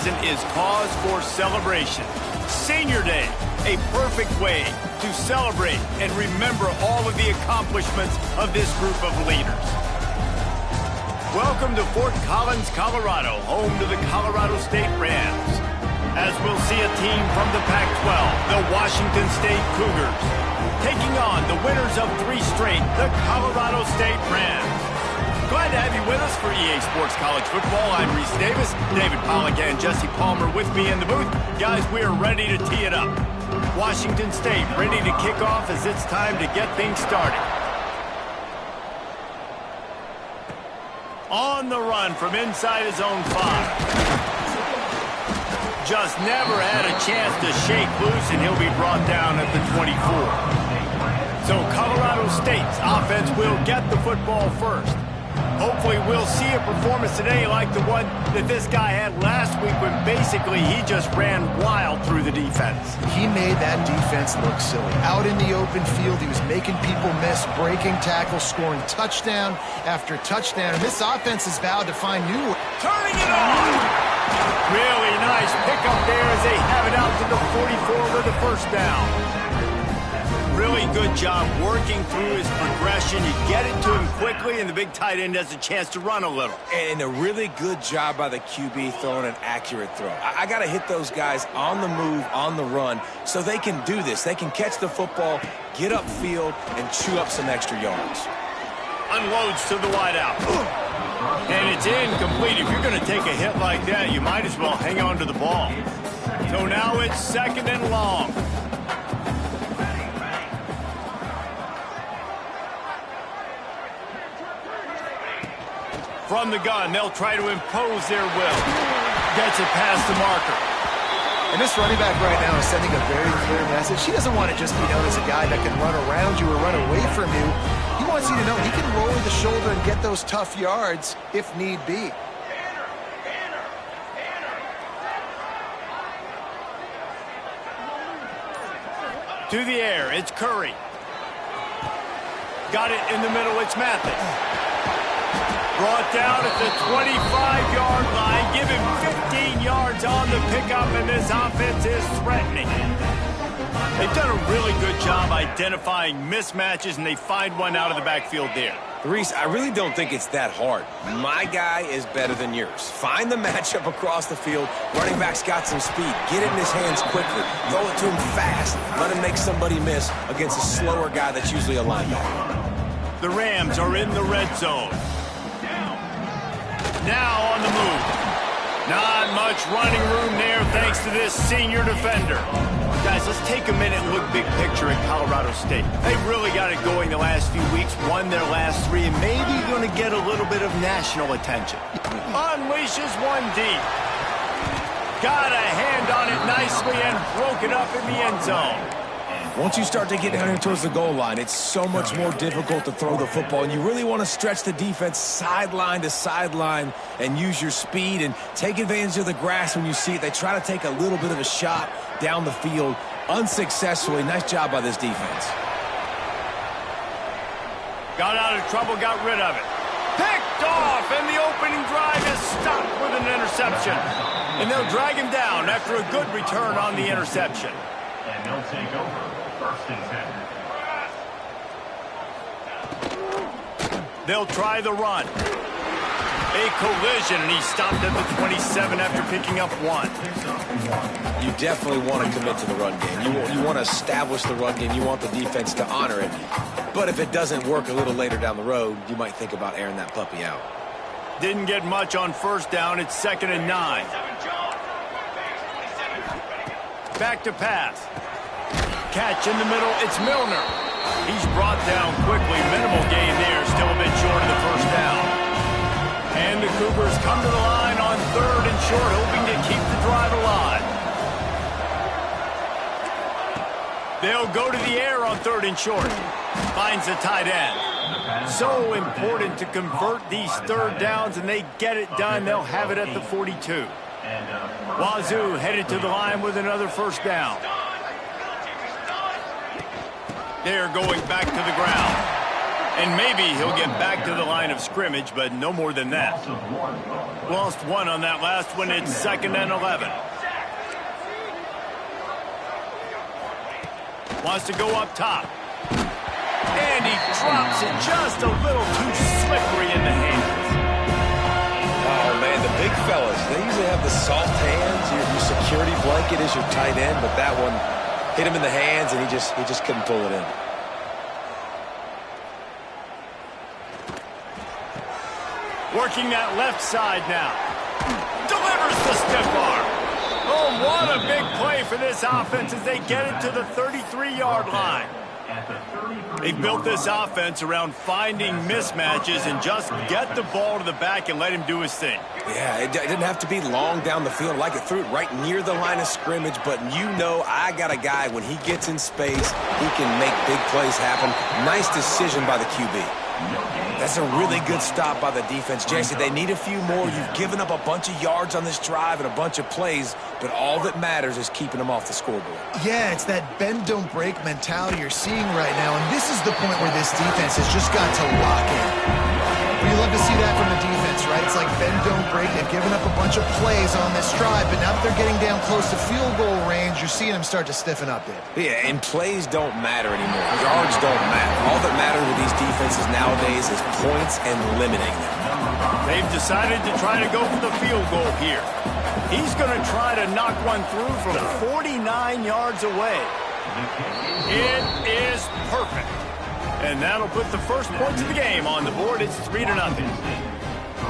season is cause for celebration. Senior Day, a perfect way to celebrate and remember all of the accomplishments of this group of leaders. Welcome to Fort Collins, Colorado, home to the Colorado State Rams. As we'll see a team from the Pac-12, the Washington State Cougars, taking on the winners of 3 straight, the Colorado State Rams. Glad to have you with us for EA Sports College Football. I'm Reese Davis, David Pollack and Jesse Palmer with me in the booth. Guys, we are ready to tee it up. Washington State ready to kick off as it's time to get things started. On the run from inside his own 5. Just never had a chance to shake loose, and he'll be brought down at the 24. So Colorado State's offense will get the football first. Hopefully we'll see a performance today like the one that this guy had last week when basically he just ran wild through the defense. He made that defense look silly. Out in the open field, he was making people miss, breaking tackles, scoring touchdown after touchdown. And this offense has vowed to find new ways. Turning it on! Really nice pickup there as they have it out to the 44 with the first down. Really good job working through his progression. You get it to him quickly, and the big tight end has a chance to run a little. And a really good job by the QB throwing an accurate throw. I got to hit those guys on the move, on the run, so they can do this. They can catch the football, get upfield, and chew up some extra yards. Unloads to the wideout. And it's incomplete. If you're going to take a hit like that, you might as well hang on to the ball. So now it's 2nd and long. From the gun, they'll try to impose their will. Gets it past the marker. And this running back right now is sending a very clear message. He doesn't want to just be known as a guy that can run around you or run away from you. He wants you to know he can roll the shoulder and get those tough yards if need be. To the air, it's Curry. Got it in the middle, it's Mathis. Brought down at the 25-yard line. Give him 15 yards on the pickup, and this offense is threatening. They've done a really good job identifying mismatches, and they find one out of the backfield there. Reese, I really don't think it's that hard. My guy is better than yours. Find the matchup across the field. Running back's got some speed. Get it in his hands quickly. Throw it to him fast. Let him make somebody miss against a slower guy that's usually a linebacker. The Rams are in the red zone. Now on the move. Not much running room there thanks to this senior defender. Guys, let's take a minute and look big picture at Colorado State. They've really got it going the last few weeks, won their last 3, and maybe going to get a little bit of national attention. Unleashes one deep. Got a hand on it nicely and broke it up in the end zone. Once you start to get down here towards the goal line, it's so much more difficult to throw the football, and you really want to stretch the defense sideline to sideline and use your speed and take advantage of the grass when you see it. They try to take a little bit of a shot down the field unsuccessfully. Nice job by this defense. Got out of trouble, got rid of it. Picked off, and the opening drive is stopped with an interception. And they'll drag him down after a good return on the interception. And they'll take over 1st and 10. They'll try the run. A collision, and he stopped at the 27 after picking up 1. You definitely want to commit to the run game. You want to establish the run game. You want the defense to honor it. But if it doesn't work a little later down the road, you might think about airing that puppy out. Didn't get much on 1st down. It's 2nd and 9. Back to pass. Catch in the middle. It's Milner. He's brought down quickly. Minimal gain there. Still a bit short of the 1st down. And the Cougars come to the line on 3rd and short, hoping to keep the drive alive. They'll go to the air on 3rd and short. Finds the tight end. So important to convert these 3rd downs, and they get it done. They'll have it at the 42. Wazoo headed to the line with another 1st down. They're going back to the ground. And maybe he'll get back to the line of scrimmage, but no more than that. Lost one on that last one. It's 2nd and 11. Wants to go up top. And he drops it just a little too slippery in the hands. Oh, man, the big fellas, they usually have the soft hands. Your security blanket is your tight end, but that one hit him in the hands, and he just couldn't pull it in. Working that left side now. Delivers the stiff arm. Oh, what a big play for this offense as they get it to the 33-yard line. They've built this offense around finding mismatches and just get the ball to the back and let him do his thing. Yeah, it didn't have to be long down the field. Like it threw it right near the line of scrimmage, but you know I got a guy, when he gets in space, he can make big plays happen. Nice decision by the QB. That's a really good stop by the defense. Jesse, they need a few more. You've given up a bunch of yards on this drive and a bunch of plays, but all that matters is keeping them off the scoreboard. Yeah, it's that bend, don't break mentality you're seeing right now, and this is the point where this defense has just got to lock in. We love to see that from the defense, right? It's like bend, don't break. They've given up a bunch of plays on this drive, but now that they're getting down close to field goal range, you're seeing them start to stiffen up there. Yeah, and plays don't matter anymore. Yards don't matter. All that matters with these defenses nowadays is points and limiting them. They've decided to try to go for the field goal here. He's going to try to knock one through from 49 yards away. It is perfect. And that'll put the first points of the game on the board. It's 3-0.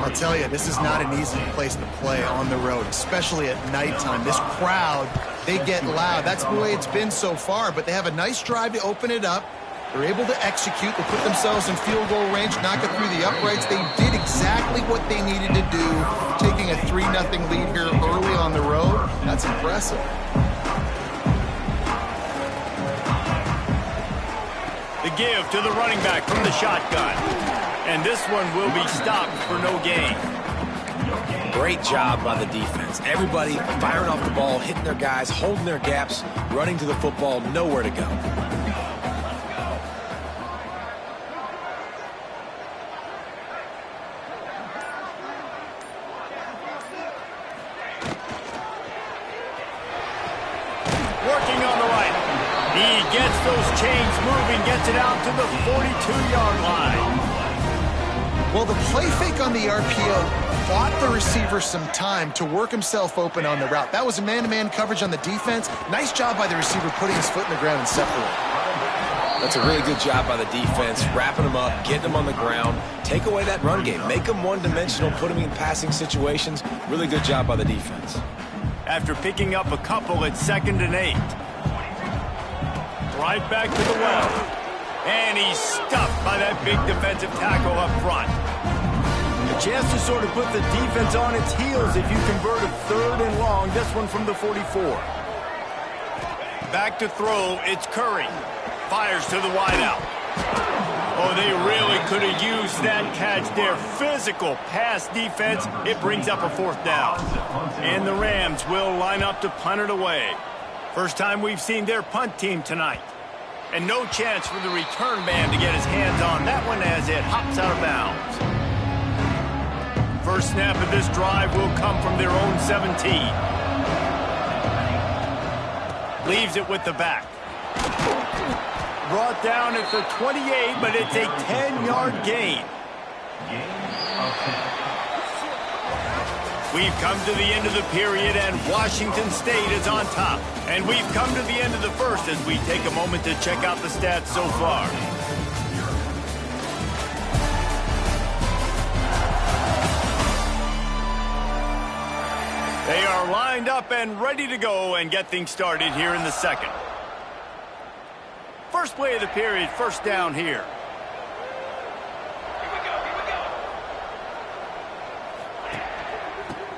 I'll tell you, this is not an easy place to play on the road, especially at nighttime. This crowd, they get loud. That's the way it's been so far, but they have a nice drive to open it up. They're able to execute. They put themselves in field goal range, knock it through the uprights. They did exactly what they needed to do, taking a 3-0 lead here early on the road. That's impressive. The give to the running back from the shotgun. And this one will be stopped for no gain. Great job by the defense. Everybody firing off the ball, hitting their guys, holding their gaps, running to the football, nowhere to go. Working on the right. He gets those chains moving, gets it out to the 42-yard line. Well, the play fake on the RPO bought the receiver some time to work himself open on the route. That was a man-to-man coverage on the defense. Nice job by the receiver putting his foot in the ground and separating. That's a really good job by the defense, wrapping them up, getting them on the ground. Take away that run game. Make them one-dimensional, put them in passing situations. Really good job by the defense. After picking up a couple, it's 2nd and 8. Right back to the well. And he's stuffed by that big defensive tackle up front. A chance to sort of put the defense on its heels if you convert a 3rd and long. This one from the 44. Back to throw, it's Curry. Fires to the wideout. Oh, they really could have used that catch there. Physical pass defense. It brings up a 4th down. And the Rams will line up to punt it away. First time we've seen their punt team tonight. And no chance for the return man to get his hands on that one as it hops out of bounds. First snap of this drive will come from their own 17. Leaves it with the back. Brought down at the 28, but it's a 10-yard gain. We've come to the end of the period, and Washington State is on top. And we've come to the end of the first as we take a moment to check out the stats so far. They are lined up and ready to go and get things started here in the second. First play of the period, first down here.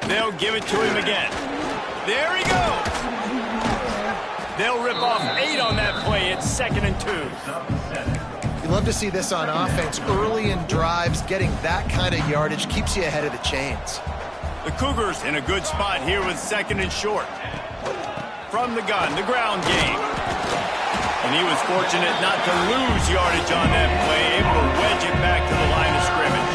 They'll give it to him again. There he goes. They'll rip off 8 on that play. It's 2nd and 2. You love to see this on offense. Early in drives, getting that kind of yardage keeps you ahead of the chains. The Cougars in a good spot here with 2nd and short. From the gun, the ground game. And he was fortunate not to lose yardage on that play, able to wedge it back to the line of scrimmage.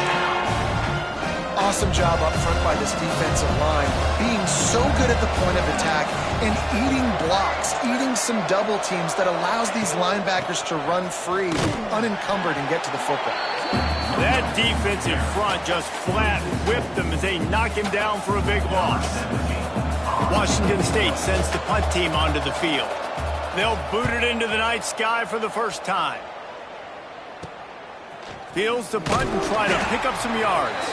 Awesome job up front by this defensive line, being so good at the point of attack and eating blocks, eating some double teams that allows these linebackers to run free, unencumbered, and get to the football. That defensive front just flat whipped them as they knock him down for a big loss. Washington State sends the punt team onto the field. They'll boot it into the night sky for the first time. Fields the punt and try to pick up some yards.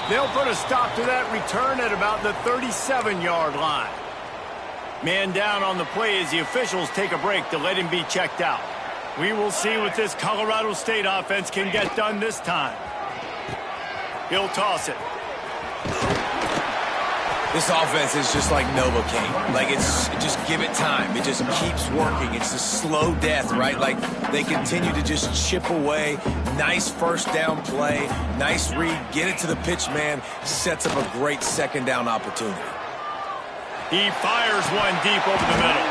They'll put a stop to that return at about the 37-yard line. Man down on the play as the officials take a break to let him be checked out. We will see what this Colorado State offense can get done this time. He'll toss it. This offense is just like Novocaine. Like, just give it time. It just keeps working. It's a slow death, right? Like, they continue to just chip away. Nice first down play. Nice read. Get it to the pitch man. Sets up a great second down opportunity. He fires one deep over the middle.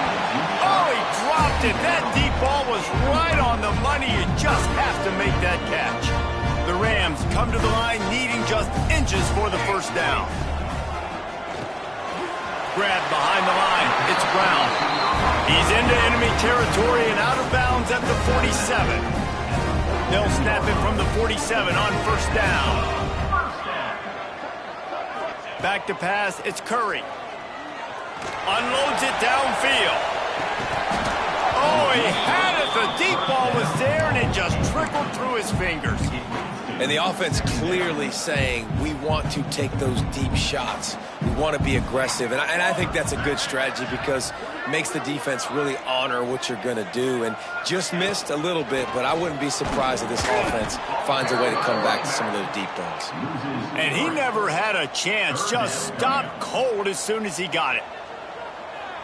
Oh, he dropped it. That deep ball was right on the money. You just have to make that catch. The Rams come to the line needing just inches for the first down. Grab behind the line. It's Brown. He's into enemy territory and out of bounds at the 47. They'll snap it from the 47 on first down. Back to pass. It's Curry. Unloads it downfield. Oh, he had it. The deep ball was there, and it just trickled through his fingers. And the offense clearly saying, we want to take those deep shots. We want to be aggressive. And I think that's a good strategy because it makes the defense really honor what you're going to do. And just missed a little bit, but I wouldn't be surprised if this offense finds a way to come back to some of those deep ones. And he never had a chance. Just stopped cold as soon as he got it.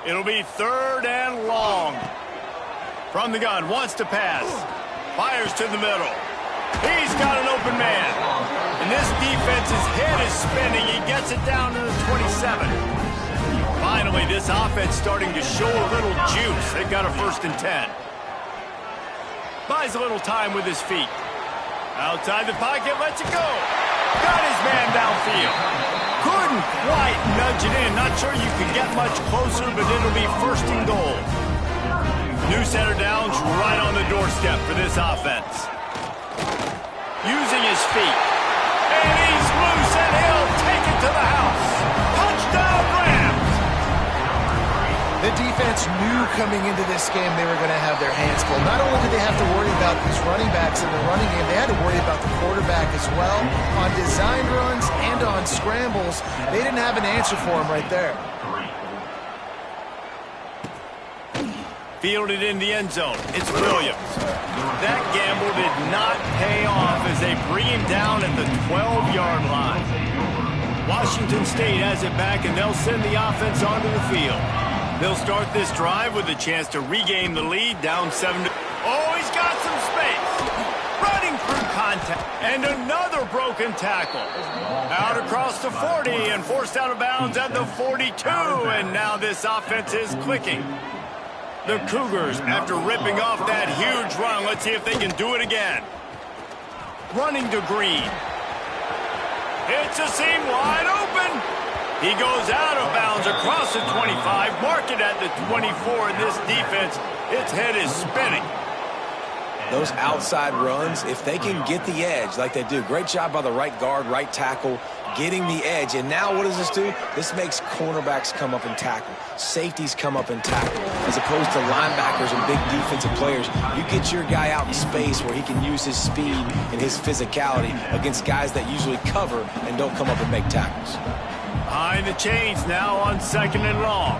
It'll be third and long. From the gun, wants to pass. Fires to the middle. He's got an open man. And this defense's head is spinning. He gets it down to the 27. Finally, this offense starting to show a little juice. They've got a 1st and 10. Buys a little time with his feet. Outside the pocket, lets it go. Got his man downfield. Couldn't quite nudge it in. Not sure you could get much closer, but it'll be 1st and goal. New center downs right on the doorstep for this offense. Using his feet. And he's loose, and he'll take it to the house. Touchdown, Rams! The defense knew coming into this game they were going to have their hands full. Not only did they have to worry about these running backs in the running game, they had to worry about the quarterback as well. On design runs and on scrambles, they didn't have an answer for him right there. Fielded in the end zone. It's Williams. That gamble did not pay off as they bring him down at the 12-yard line. Washington State has it back, and they'll send the offense onto the field. They'll start this drive with a chance to regain the lead, down 7. Oh, he's got some space. Running through contact. And another broken tackle. Out across the 40 and forced out of bounds at the 42. And now this offense is clicking. The Cougars, after ripping off that huge run, let's see if they can do it again. Running to Green. It's a seam wide open. He goes out of bounds across the 25, mark it at the 24, and this defense, its head is spinning. Those outside runs, if they can get the edge like they do, great job by the right guard, right tackle, getting the edge. And now what does this do? This makes cornerbacks come up and tackle. Safeties come up and tackle. As opposed to linebackers and big defensive players, you get your guy out in space where he can use his speed and his physicality against guys that usually cover and don't come up and make tackles. Behind the chains now on 2nd and long.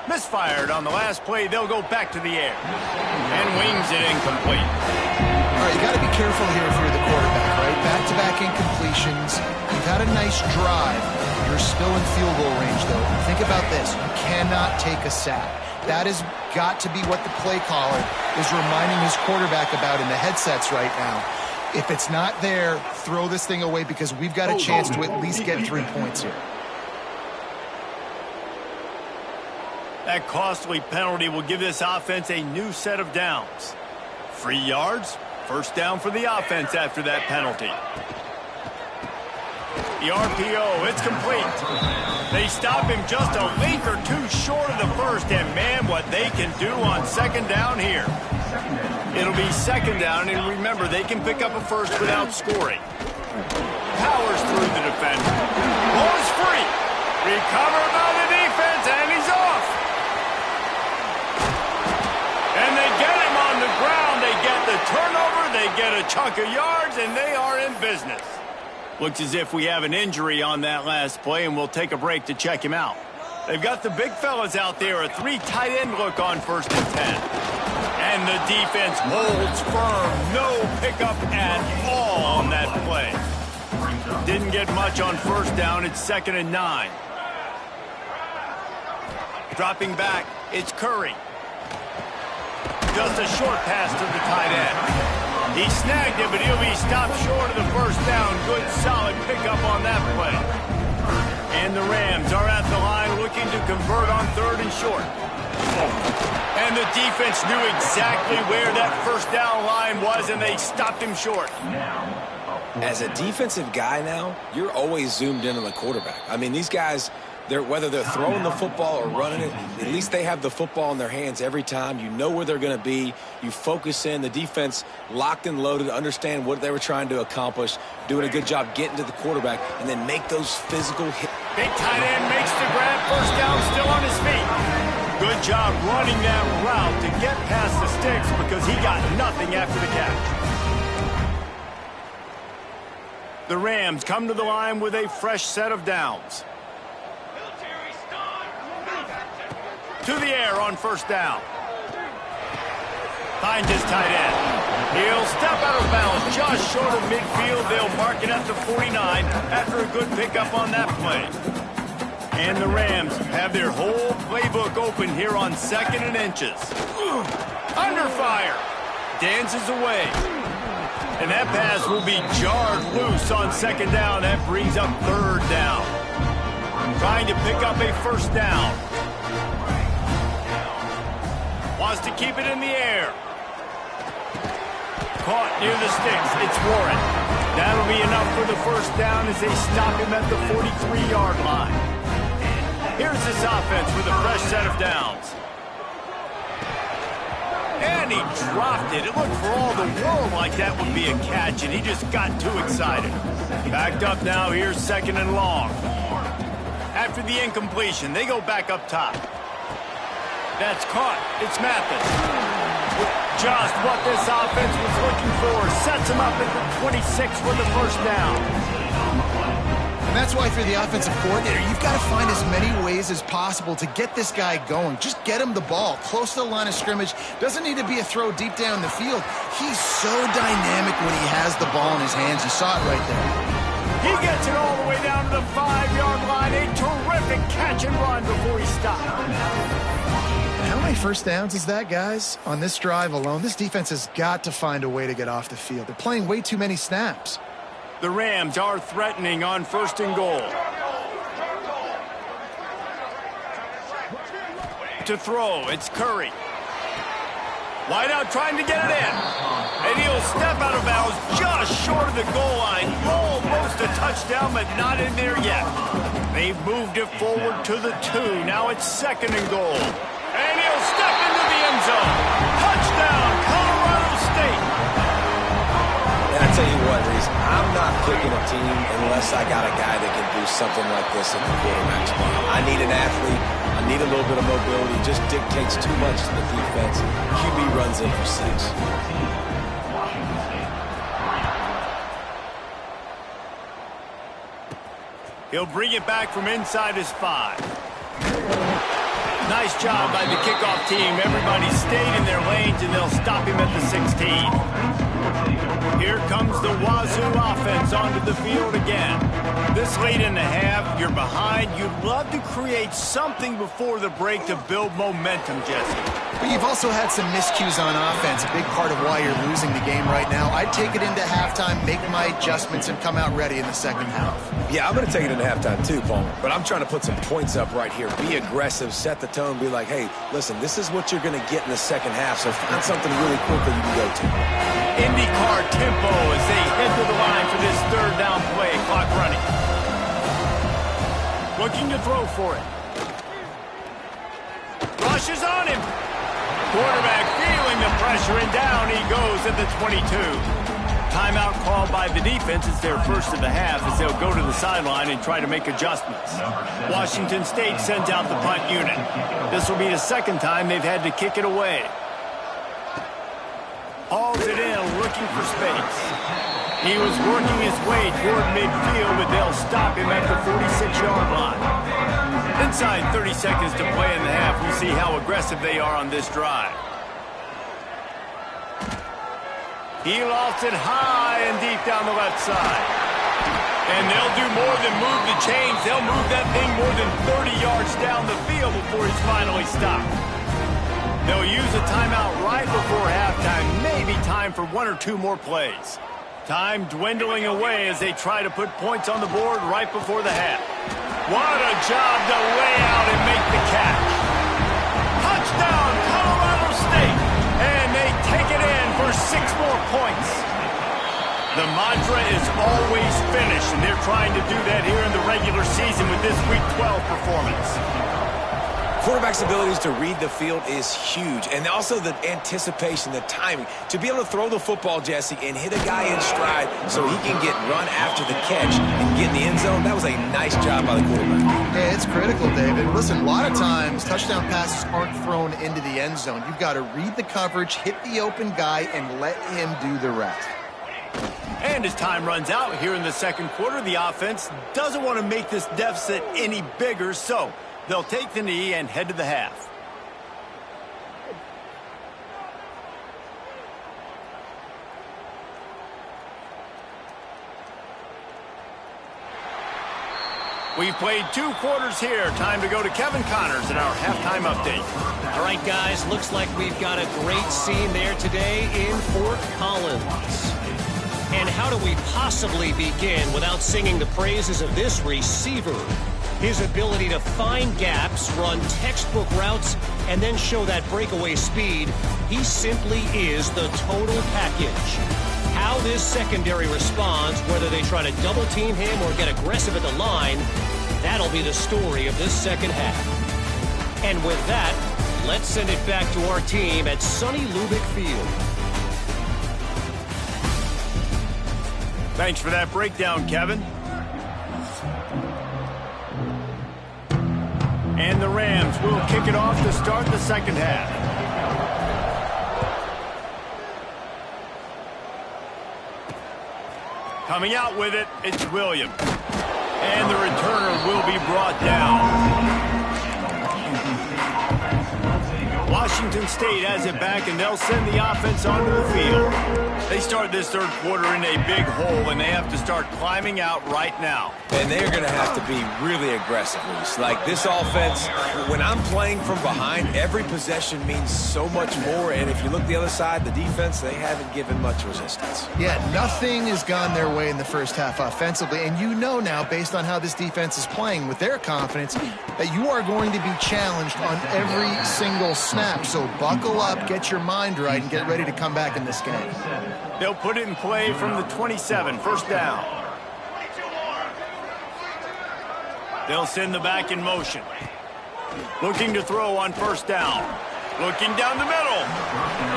Misfired on the last play. They'll go back to the air. And wings it incomplete. All right, you got to be careful here if you're the quarterback, right? Back-to-back incompletions. You've had a nice drive. You're still in field goal range, though. Think about this. You cannot take a sack. That has got to be what the play caller is reminding his quarterback about in the headsets right now. If it's not there, throw this thing away because we've got a chance to at least get 3 points here. That costly penalty will give this offense a new set of downs. 3 yards, first down for the offense after that penalty. The RPO, it's complete. They stop him just a link or two short of the first, and man, what they can do on second down here. It'll be second down, and remember, they can pick up a first without scoring. Powers through the defender. Ball is free. Recovered by the defense, and he's off. And they get him on the ground. They get the turnover, they get a chunk of yards, and they are in business. Looks as if we have an injury on that last play, and we'll take a break to check him out. They've got the big fellas out there, a 3 tight end look on 1st and 10. And the defense holds firm. No pickup at all on that play. Didn't get much on first down. It's 2nd and 9. Dropping back, it's Curry. Just a short pass to the tight end. He snagged it, but he'll be stopped short of the first down. Good, solid pickup on that play. And the Rams are at the line looking to convert on 3rd and short. And the defense knew exactly where that first down line was, and they stopped him short. As a defensive guy now, you're always zoomed in on the quarterback. I mean, these guys, whether they're throwing the football or running it, at least they have the football in their hands every time. You know where they're going to be. You focus in. The defense locked and loaded, understand what they were trying to accomplish, doing a good job getting to the quarterback, and then make those physical hits. Big tight end makes the grab. First down, still on his feet. Good job running that route to get past the sticks because he got nothing after the catch. The Rams come to the line with a fresh set of downs. To the air on first down. Finds his tight end. He'll step out of bounds just short of midfield. They'll mark it at the 49 after a good pickup on that play. And the Rams have their whole playbook open here on 2nd and inches. Under fire. Dances away. And that pass will be jarred loose on 2nd down. That brings up 3rd down. Trying to pick up a first down. Wants to keep it in the air. Caught near the sticks. It's Warren. That'll be enough for the first down as they stop him at the 43-yard line. Here's this offense with a fresh set of downs. And he dropped it. It looked for all the world like that would be a catch, and he just got too excited. Backed up now. Here's 2nd and long. After the incompletion, they go back up top. That's caught. It's Mathis. Just what this offense was looking for. Sets him up at the 26 for the first down. And that's why, for the offensive coordinator, you've got to find as many ways as possible to get this guy going. Just get him the ball close to the line of scrimmage. Doesn't need to be a throw deep down the field. He's so dynamic when he has the ball in his hands. You saw it right there. He gets it all the way down to the 5-yard line. A terrific catch and run before he stopped. How many first downs is that, guys? On this drive alone, this defense has got to find a way to get off the field. They're playing way too many snaps. The Rams are threatening on 1st and goal. To throw, it's Curry. Wide out trying to get it in. And he'll step out of bounds just short of the goal line. Almost a touchdown, but not in there yet. They've moved it forward to the 2. Now it's 2nd and goal. And he'll step into the end zone. Touchdown, Colorado State. And I tell you what, Reese, I'm not picking a team unless I got a guy that can do something like this at the quarterback spot. I need an athlete. I need a little bit of mobility. It just dictates too much to the defense. QB runs in for 6. He'll bring it back from inside his 5. Nice job by the kickoff team. Everybody stayed in their lanes, and they'll stop him at the 16. Here comes the Wazoo offense onto the field again. This late in the half, you're behind. You'd love to create something before the break to build momentum, Jesse. But you've also had some miscues on offense, a big part of why you're losing the game right now. I'd take it into halftime, make my adjustments, and come out ready in the second half. Yeah, I'm going to take it into halftime too, Palmer. But I'm trying to put some points up right here. Be aggressive, set the tone, be like, hey, listen, this is what you're going to get in the second half, so find something really quick that you can go to. IndyCar tempo as they head to the line for this third down play. Clock running. Looking to throw for it. Rush is on him. Quarterback feeling the pressure, and down he goes at the 22. Timeout called by the defense. It's their first of the half as they'll go to the sideline and try to make adjustments. Washington State sends out the punt unit. This will be the second time they've had to kick it away. Hauls it in, looking for space. He was working his way toward midfield, but they'll stop him at the 46-yard line. Inside 30 seconds to play in the half, we'll see how aggressive they are on this drive. He lofts it high and deep down the left side. And they'll do more than move the chains. They'll move that thing more than 30 yards down the field before he's finally stopped. They'll use a timeout right before halftime. Maybe time for one or two more plays. Time dwindling away as they try to put points on the board right before the half. What a job to lay out and make the catch. Touchdown, Colorado State. And they take it in for 6 more points. The mantra is always finish, and they're trying to do that here in the regular season with this Week 12 performance. Quarterback's abilities to read the field is huge, and also the anticipation, the timing. To be able to throw the football, Jesse, and hit a guy in stride so he can get run after the catch and get in the end zone, that was a nice job by the quarterback. Yeah, it's critical, David. Listen, a lot of times touchdown passes aren't thrown into the end zone. You've got to read the coverage, hit the open guy, and let him do the rest. And as time runs out here in the second quarter, the offense doesn't want to make this deficit any bigger, so they'll take the knee and head to the half. We've played 2 quarters here. Time to go to Kevin Connors in our halftime update. All right, guys, looks like we've got a great scene there today in Fort Collins. And how do we possibly begin without singing the praises of this receiver? His ability to find gaps, run textbook routes, and then show that breakaway speed. He simply is the total package. How this secondary responds, whether they try to double team him or get aggressive at the line, that'll be the story of this second half. And with that, let's send it back to our team at Sonny Lubick Field. Thanks for that breakdown, Kevin. And the Rams will kick it off to start the second half. Coming out with it, it's Williams. And the returner will be brought down. Washington State has it back, and they'll send the offense onto the field. They start this third quarter in a big hole, and they have to start climbing out right now. And they're going to have to be really aggressive, Luis. Like this offense, when I'm playing from behind, every possession means so much more. And if you look the other side, the defense, they haven't given much resistance. Yeah, nothing has gone their way in the first half offensively. And you know now, based on how this defense is playing with their confidence, that you are going to be challenged on every single snap. So buckle up, get your mind right, and get ready to come back in this game. They'll put it in play from the 27, first down. They'll send the back in motion. Looking to throw on first down. Looking down the middle.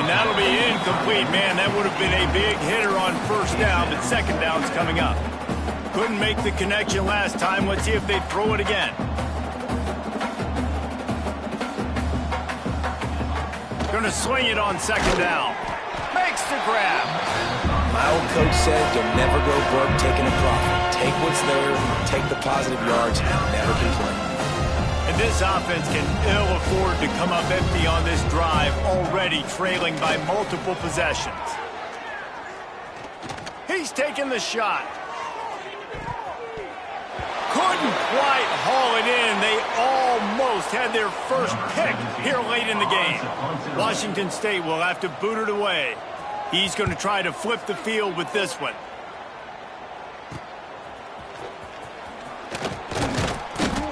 And that'll be incomplete. Man, that would have been a big hitter on first down, but second down's coming up. Couldn't make the connection last time. Let's see if they throw it again. Gonna swing it on second down. Makes the grab. My old coach said you'll never go broke taking a profit. Take what's there, take the positive yards, and never complain. And this offense can ill afford to come up empty on this drive, already trailing by multiple possessions. He's taking the shot. Couldn't quite haul it in. They almost had their first pick here late in the game. Washington State will have to boot it away. He's going to try to flip the field with this one.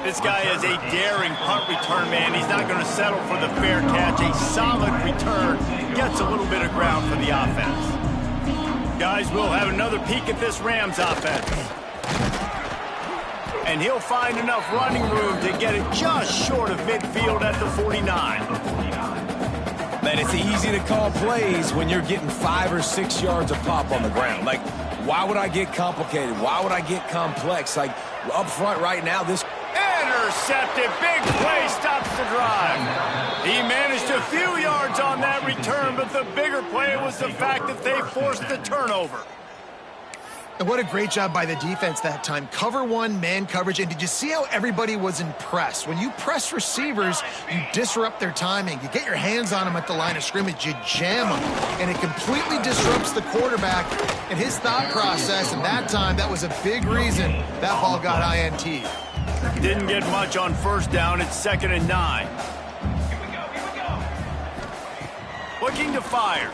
This guy is a daring punt return man. He's not going to settle for the fair catch. A solid return gets a little bit of ground for the offense. Guys, we'll have another peek at this Rams offense. And he'll find enough running room to get it just short of midfield at the 49. Man, it's easy to call plays when you're getting 5 or 6 yards of pop on the ground. Like, why would I get complicated? Why would I get complex? Like, up front right now, this... Intercepted. Big play stops the drive. He managed a few yards on that return, but the bigger play was the fact that they forced the turnover. And what a great job by the defense that time. Cover one, man coverage. And did you see how everybody was impressed? When you press receivers, you disrupt their timing. You get your hands on them at the line of scrimmage. You jam them. And it completely disrupts the quarterback and his thought process. And that time, that was a big reason that ball got INT. Didn't get much on first down. It's 2nd and 9. Looking to fire.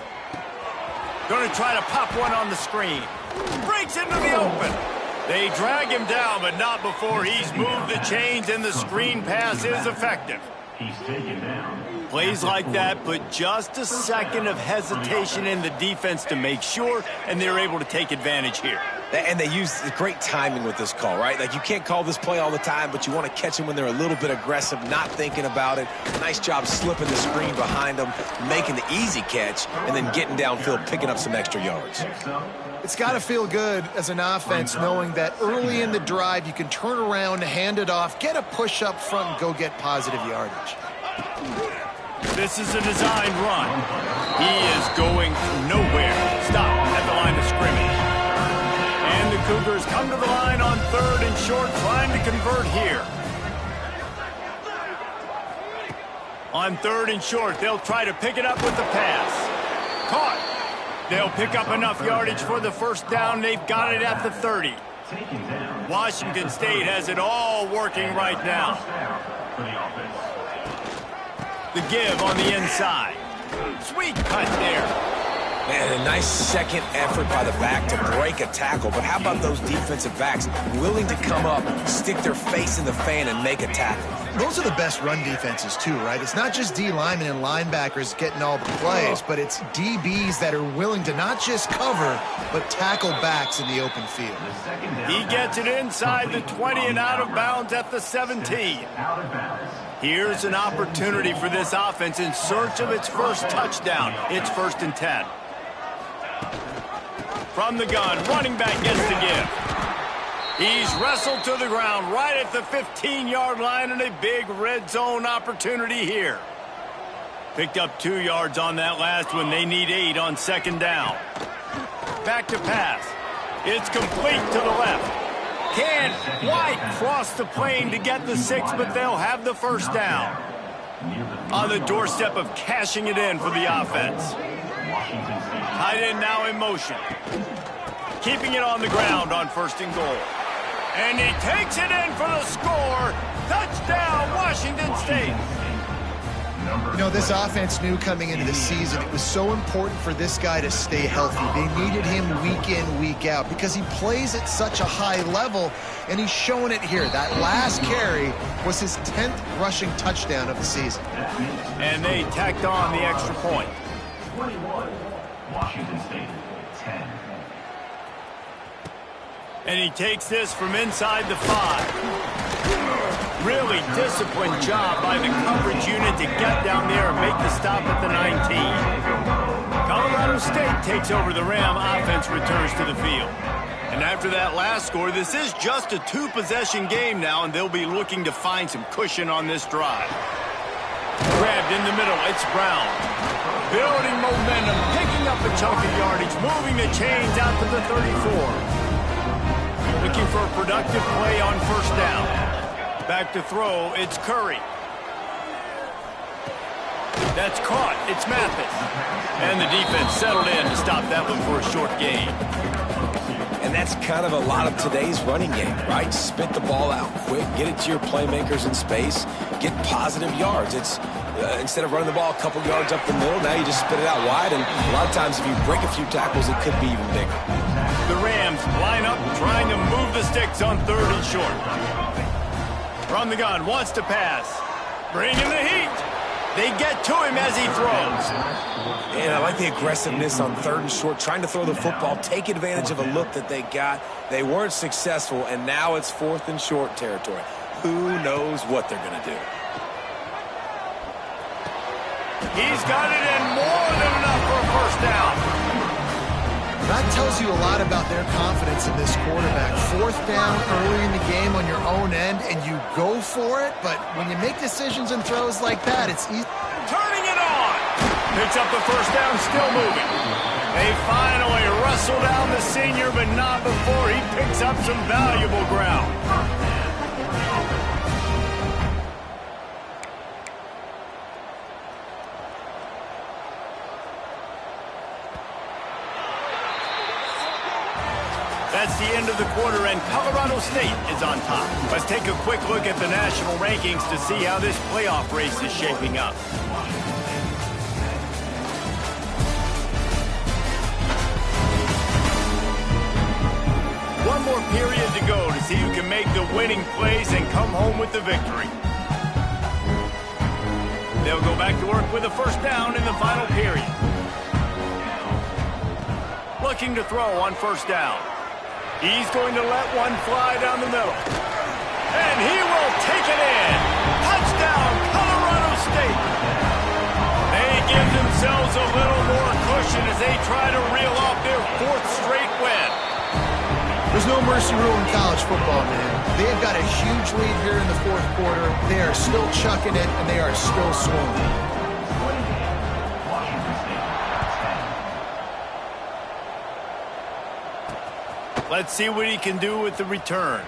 Going to try to pop one on the screen. Breaks into the open. They drag him down, but not before he's moved the chains, and the screen pass is effective. He's taken down. Plays like that put just a second of hesitation in the defense to make sure, and they're able to take advantage here. And they use great timing with this call, right? Like, you can't call this play all the time, but you want to catch them when they're a little bit aggressive, not thinking about it. Nice job slipping the screen behind them, making the easy catch, and then getting downfield, picking up some extra yards. It's got to feel good as an offense knowing that early in the drive you can turn around, hand it off, get a push up front, and go get positive yardage. This is a designed run. He is going nowhere. Stop at the line of scrimmage. And the Cougars come to the line on 3rd and short, trying to convert here. On 3rd and short, they'll try to pick it up with the pass. Caught. They'll pick up enough yardage for the first down. They've got it at the 30. Washington State has it all working right now. The give on the inside. Sweet cut there. Man, a nice second effort by the back to break a tackle. But how about those defensive backs willing to come up, stick their face in the fan, and make a tackle? Those are the best run defenses, too, right? It's not just D linemen and linebackers getting all the plays, but it's DBs that are willing to not just cover, but tackle backs in the open field. He gets it inside the 20 and out of bounds at the 17. Here's an opportunity for this offense in search of its first touchdown. It's 1st and 10. From the gun, running back gets the give. He's wrestled to the ground right at the 15-yard line, and a big red zone opportunity here. Picked up 2 yards on that last one. They need 8 on 2nd down. Back to pass. It's complete to the left. Can't quite cross the plane to get the 6, but they'll have the first down. On the doorstep of cashing it in for the offense. Tight end now in motion. Keeping it on the ground on 1st and goal. And he takes it in for the score. Touchdown, Washington State. You know, this offense knew coming into the season it was so important for this guy to stay healthy. They needed him week in, week out because he plays at such a high level, and he's showing it here. That last carry was his 10th rushing touchdown of the season. And they tacked on the extra point. 21, Washington State, 10. And he takes this from inside the 5. Really disciplined job by the coverage unit to get down there and make the stop at the 19. Colorado State takes over the Ram. Offense returns to the field. And after that last score, this is just a 2-possession game now, and they'll be looking to find some cushion on this drive. Grabbed in the middle, it's Brown. Building momentum, picking up a chunk of yardage, moving the chains out to the 34. Looking for a productive play on 1st down. Back to throw, it's Curry. That's caught, it's Mathis. And the defense settled in to stop that one for a short gain. And that's kind of a lot of today's running game, right? Spit the ball out quick, get it to your playmakers in space, get positive yards. It's instead of running the ball a couple yards up the middle, now you just spit it out wide, and a lot of times if you break a few tackles, it could be even bigger. The Rams line up trying to move the sticks on 3rd and short. From the gun, wants to pass. Bringing the heat. They get to him as he throws. And I like the aggressiveness on 3rd and short, trying to throw the football, take advantage of a look that they got. They weren't successful, and now it's 4th and short territory. Who knows what they're going to do? He's got it in more than enough for a first down. That tells you a lot about their confidence in this quarterback. 4th down early in the game on your own end, and you go for it. But when you make decisions and throws like that, it's easy. Turning it on. Picks up the first down, still moving. They finally wrestle down the senior, but not before he picks up some valuable ground. That's the end of the quarter, and Colorado State is on top. Let's take a quick look at the national rankings to see how this playoff race is shaping up. One more period to go to see who can make the winning plays and come home with the victory. They'll go back to work with a first down in the final period. Looking to throw on first down. He's going to let one fly down the middle. And he will take it in. Touchdown, Colorado State. They give themselves a little more cushion as they try to reel off their 4th straight win. There's no mercy rule in college football, man. They've got a huge lead here in the 4th quarter. They are still chucking it, and they are still swinging. Let's see what he can do with the return.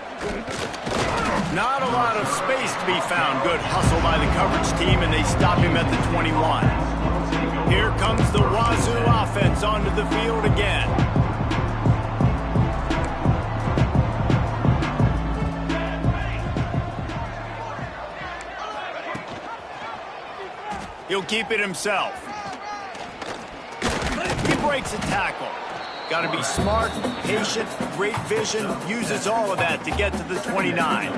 Not a lot of space to be found. Good hustle by the coverage team, and they stop him at the 21. Here comes the Wazoo offense onto the field again. He'll keep it himself. He breaks a tackle. Got to be smart, patient, great vision, uses all of that to get to the 29.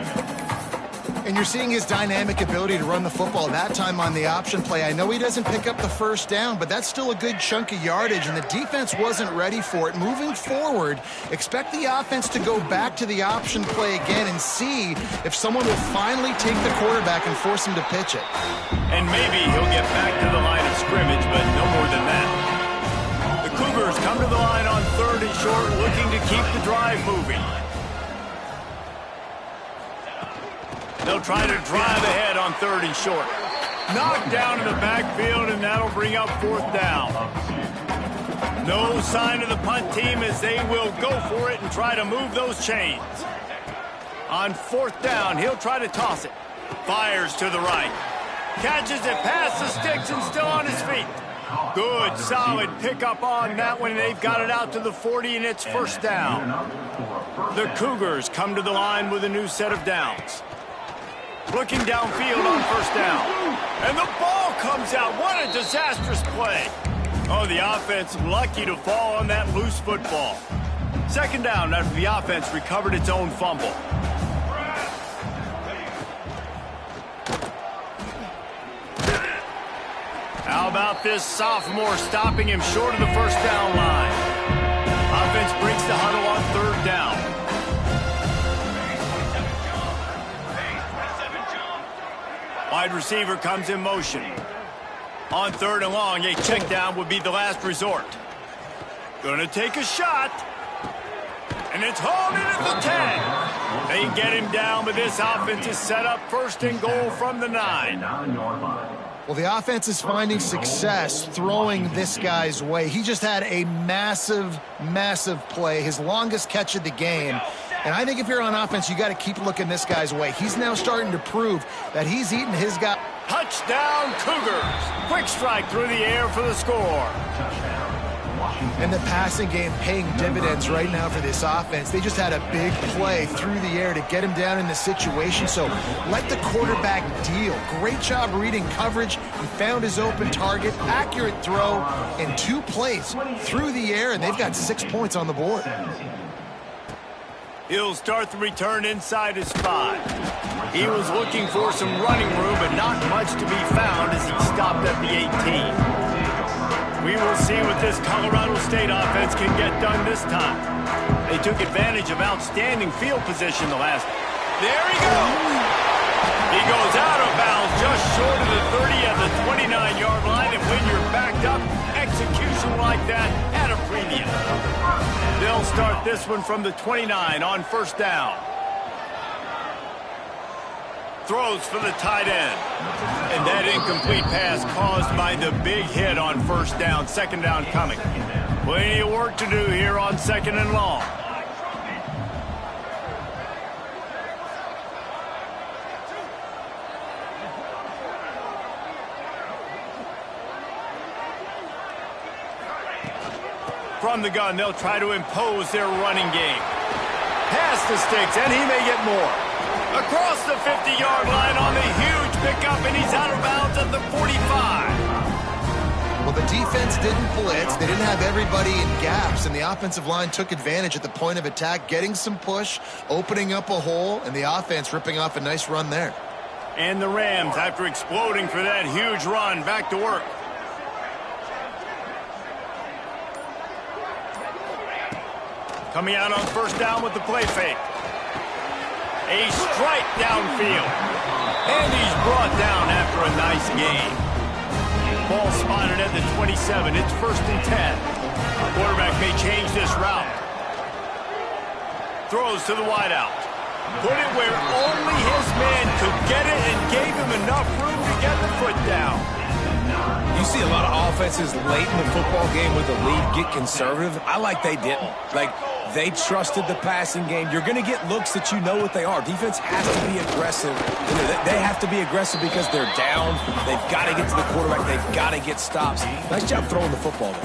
And you're seeing his dynamic ability to run the football, that time on the option play. I know he doesn't pick up the first down, but that's still a good chunk of yardage, and the defense wasn't ready for it. Moving forward, expect the offense to go back to the option play again and see if someone will finally take the quarterback and force him to pitch it. And maybe he'll get back to the line of scrimmage, but no more than that. Cougars come to the line on 3rd and short, looking to keep the drive moving. They'll try to drive ahead on 3rd and short. Knocked down in the backfield, and that'll bring up 4th down. No sign of the punt team as they will go for it and try to move those chains. On 4th down, he'll try to toss it. Fires to the right. Catches it past the sticks and still on his feet. Good, solid pickup on that one. They've got it out to the 40, and it's first down. The Cougars come to the line with a new set of downs. Looking downfield on first down. And the ball comes out. What a disastrous play. Oh, the offense lucky to fall on that loose football. Second down after the offense recovered its own fumble. How about this sophomore stopping him short of the first down line? Offense breaks the huddle on 3rd down. Wide receiver comes in motion. On 3rd and long, a check down would be the last resort. Gonna take a shot. And it's hauled in at the 10. They get him down, but this offense is set up 1st and goal from the 9. Well, the offense is finding success throwing this guy's way. He just had a massive, massive play, his longest catch of the game. And I think if you're on offense, you got to keep looking this guy's way. He's now starting to prove that he's eating his guy. Touchdown, Cougars. Quick strike through the air for the score. And the passing game paying dividends right now for this offense. They just had a big play through the air to get him down in the situation. So let the quarterback deal. Great job reading coverage. He found his open target. Accurate throw in 2 plays through the air, and they've got 6 points on the board. He'll start the return inside his 5. He was looking for some running room, but not much to be found as he stopped at the 18. We will see what this Colorado State offense can get done this time. They took advantage of outstanding field position the last. There he goes! He goes out of bounds just short of the 30 at the 29-yard line, and when you're backed up, execution like that at a premium. They'll start this one from the 29 on first down. Throws for the tight end. And that incomplete pass caused by the big hit on first down. Second down coming. Plenty of work to do here on second and long. From the gun, they'll try to impose their running game. Pass the sticks, and he may get more. Across the 50-yard line on the huge pickup, and he's out of bounds at the 45. Well, the defense didn't blitz. They didn't have everybody in gaps, and the offensive line took advantage at the point of attack, getting some push, opening up a hole, and the offense ripping off a nice run there. And the Rams, after exploding for that huge run, back to work. Coming out on first down with the play fake. A strike downfield. And he's brought down after a nice gain. Ball spotted at the 27. It's first and 10. The quarterback may change this route. Throws to the wideout. Put it where only his man could get it and gave him enough room to get the foot down. You see a lot of offenses late in the football game with the lead get conservative. I like they didn't. They trusted the passing game. You're going to get looks that you know what they are. Defense has to be aggressive. They have to be aggressive because they're down. They've got to get to the quarterback. They've got to get stops. Nice job throwing the football there.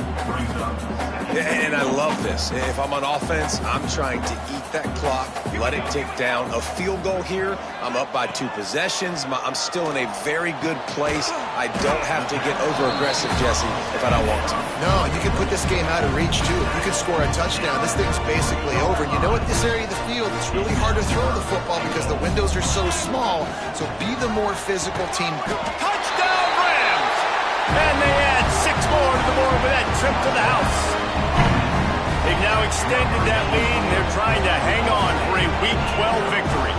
And I love this. If I'm on offense, I'm trying to eat that clock, let it tick down. A field goal here, I'm up by 2 possessions. I'm still in a very good place. I don't have to get over-aggressive, Jesse, if I don't want to. No, you can put this game out of reach, too. If you could score a touchdown, this thing's basically over. And you know, at this area of the field, it's really hard to throw the football because the windows are so small. So be the more physical team. Touchdown, Rams! And they add 6 more to the board with that trip to the house. They've now extended that lead, and they're trying to hang on for a Week 12 victory.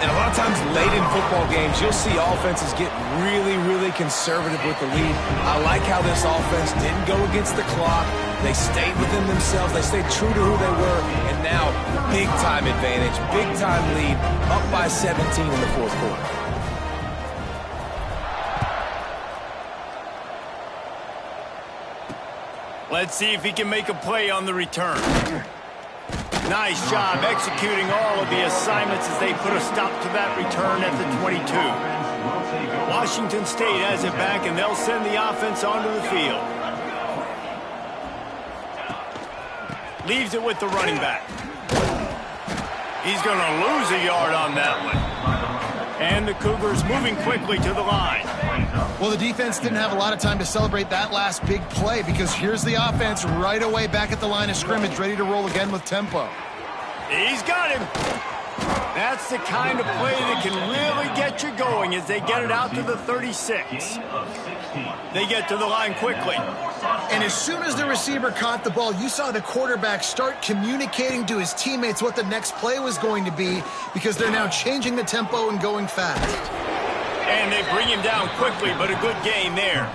And a lot of times late in football games, you'll see offenses get really, really conservative with the lead. I like how this offense didn't go against the clock. They stayed within themselves. They stayed true to who they were. And now, big-time advantage, big-time lead, up by 17 in the fourth quarter. Let's see if he can make a play on the return. Nice job executing all of the assignments as they put a stop to that return at the 22. Washington State has it back, and they'll send the offense onto the field. Leaves it with the running back. He's going to lose a yard on that one. And the Cougars moving quickly to the line. Well, the defense didn't have a lot of time to celebrate that last big play because here's the offense right away back at the line of scrimmage, ready to roll again with tempo. He's got him. That's the kind of play that can really get you going as they get it out to the 36. They get to the line quickly. And as soon as the receiver caught the ball, you saw the quarterback start communicating to his teammates what the next play was going to be because they're now changing the tempo and going fast. And they bring him down quickly, but a good game there.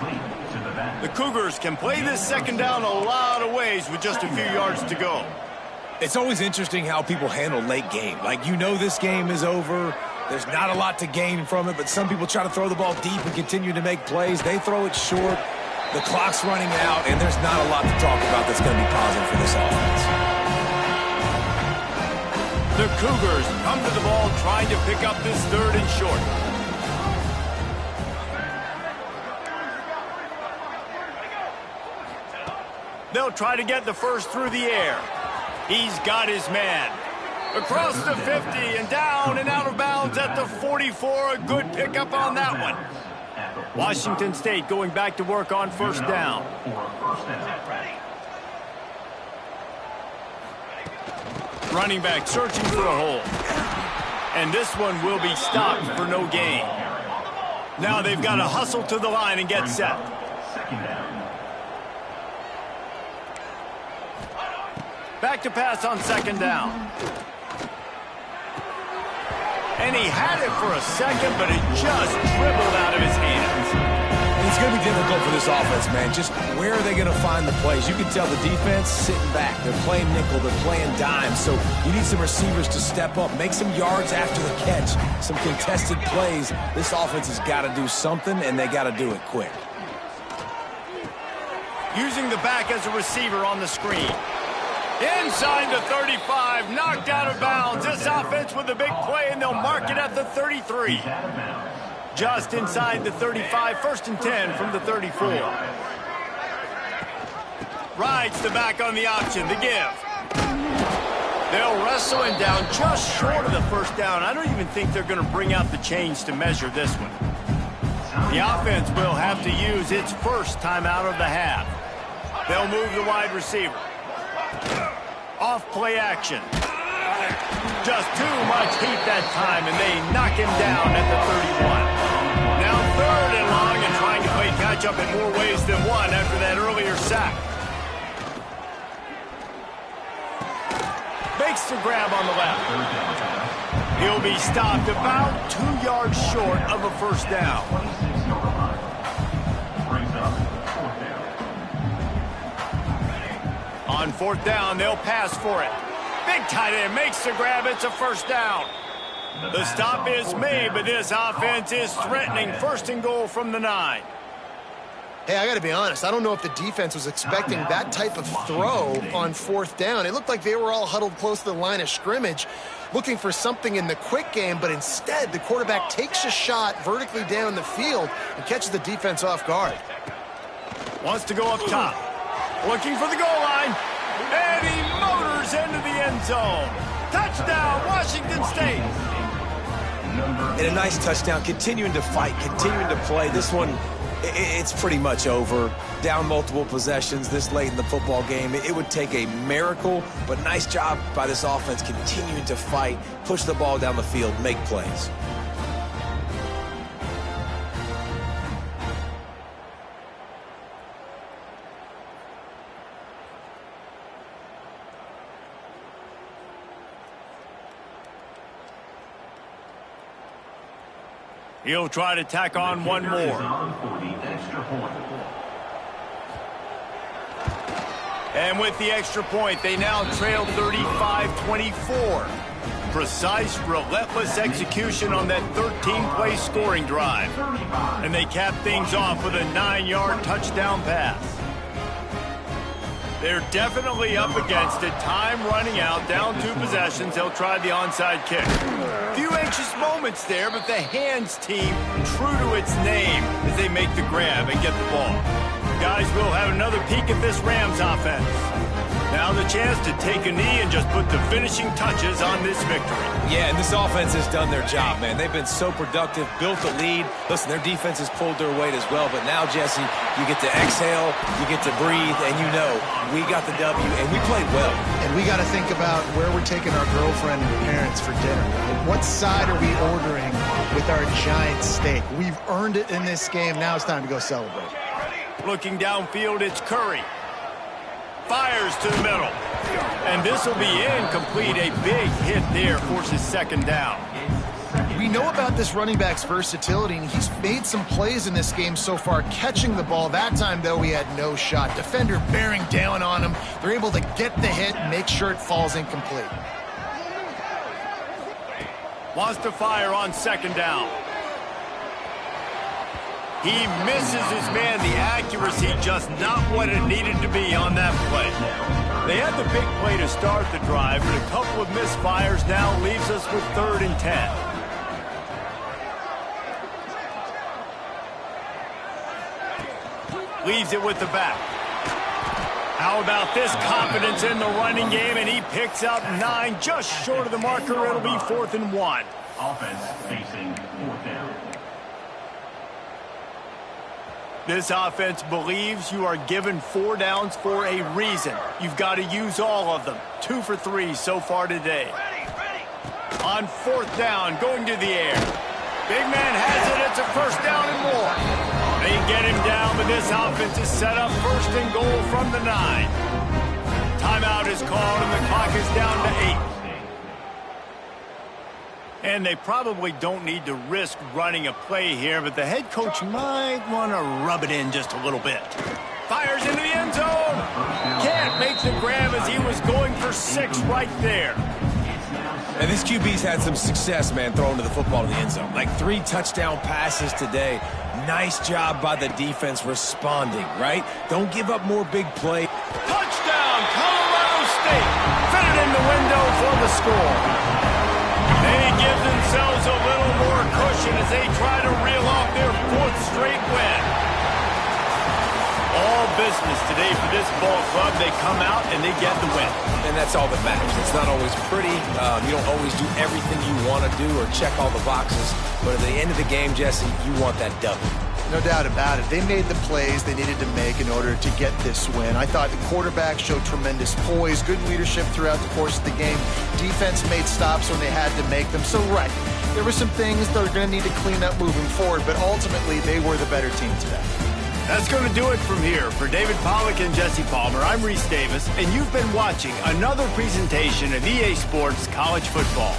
The Cougars can play this second down a lot of ways with just a few yards to go. It's always interesting how people handle late game. You know this game is over. There's not a lot to gain from it, but some people try to throw the ball deep and continue to make plays. They throw it short. The clock's running out, and there's not a lot to talk about that's going to be positive for this offense. The Cougars come to the ball trying to pick up this third and short. They'll try to get the first through the air. He's got his man. Across the 50 and down and out of bounds at the 44. A good pickup on that one. Washington State going back to work on first down. Running back searching for a hole. And this one will be stopped for no gain. Now they've got to hustle to the line and get set. Second down. Back to pass on second down. And he had it for a second, but it just dribbled out of his hands. It's going to be difficult for this offense, man. Just where are they going to find the plays? You can tell the defense sitting back. They're playing nickel. They're playing dime. So you need some receivers to step up, make some yards after the catch, some contested plays. This offense has got to do something, and they got to do it quick. Using the back as a receiver on the screen. Inside the 35, knocked out of bounds. This offense with a big play, and they'll mark it at the 33. Just inside the 35, 1st and 10 from the 34. Rides the back on the option, the give. They'll wrestle him down just short of the first down. I don't even think they're going to bring out the chains to measure this one. The offense will have to use its first timeout of the half. They'll move the wide receiver. Off play action. Just too much heat that time, and they knock him down at the 31. Now 3rd and long, and trying to play catch-up in more ways than one after that earlier sack. Makes the grab on the left. He'll be stopped about 2 yards short of a first down. On 4th down, they'll pass for it. Big tight end makes the grab. It's a first down. The stop is made, but this offense is threatening 1st and goal from the 9. Hey, I got to be honest. I don't know if the defense was expecting that type of throw on 4th down. It looked like they were all huddled close to the line of scrimmage, looking for something in the quick game, but instead the quarterback takes a shot vertically down the field and catches the defense off guard. Wants to go up top. Looking for the goal line. And he motors into the end zone. Touchdown, Washington State. And a nice touchdown, continuing to fight, continuing to play. This one, it's pretty much over. Down multiple possessions this late in the football game. It would take a miracle, but nice job by this offense continuing to fight, push the ball down the field, make plays. He'll try to tack on one more. And with the extra point, they now trail 35-24. Precise, relentless execution on that 13-play scoring drive. And they cap things off with a 9-yard touchdown pass. They're definitely up against it. Time running out, down 2 possessions. They'll try the onside kick. Few anxious moments there, but the hands team true to its name as they make the grab and get the ball. Guys, we'll have another peek at this Rams offense. Now the chance to take a knee and just put the finishing touches on this victory. Yeah, and this offense has done their job, man. They've been so productive, built a lead. Listen, their defense has pulled their weight as well, but now, Jesse, you get to exhale, you get to breathe, and you know we got the W, and we played well. And we got to think about where we're taking our girlfriend and parents for dinner. What side are we ordering with our giant steak? We've earned it in this game. Now it's time to go celebrate. Looking downfield, it's Curry. Fires to the middle. And this will be incomplete. A big hit there forces 2nd down. We know about this running back's versatility, and he's made some plays in this game so far, catching the ball. That time, though, he had no shot. Defender bearing down on him. They're able to get the hit and make sure it falls incomplete. Wants to fire on 2nd down. He misses his man. The accuracy just not what it needed to be on that play. They had the big play to start the drive, but a couple of misfires now leaves us with 3rd and 10. Leaves it with the back. How about this confidence in the running game, and he picks up 9 just short of the marker. It'll be 4th and 1. Offense facing 4th down. This offense believes you are given 4 downs for a reason. You've got to use all of them. 2 for 3 so far today. On 4th down, going to the air. Big man has it. It's a 1st down and more. They get him down, but this offense is set up 1st and goal from the 9. Timeout is called, and the clock is down to 8. And they probably don't need to risk running a play here, but the head coach might want to rub it in just a little bit. Fires into the end zone. Can't make the grab as he was going for 6 right there. And this QB's had some success, man, throwing to the football in the end zone. Like 3 touchdown passes today. Nice job by the defense responding, right? Don't give up more big play. Touchdown, Colorado State. Fit it in the window for the score. They give themselves a little more cushion as they try to reel off their 4th straight win. All business today for this ball club. They come out and they get the win. And that's all that matters. It's not always pretty. You don't always do everything you want to do or check all the boxes. But at the end of the game, Jesse, you want that W. No doubt about it. They made the plays they needed to make in order to get this win. I thought the quarterback showed tremendous poise, good leadership throughout the course of the game. Defense made stops when they had to make them. So, right, there were some things that are going to need to clean up moving forward, but ultimately they were the better team today. That's going to do it from here. For David Pollack and Jesse Palmer, I'm Reese Davis, and you've been watching another presentation of EA Sports College Football.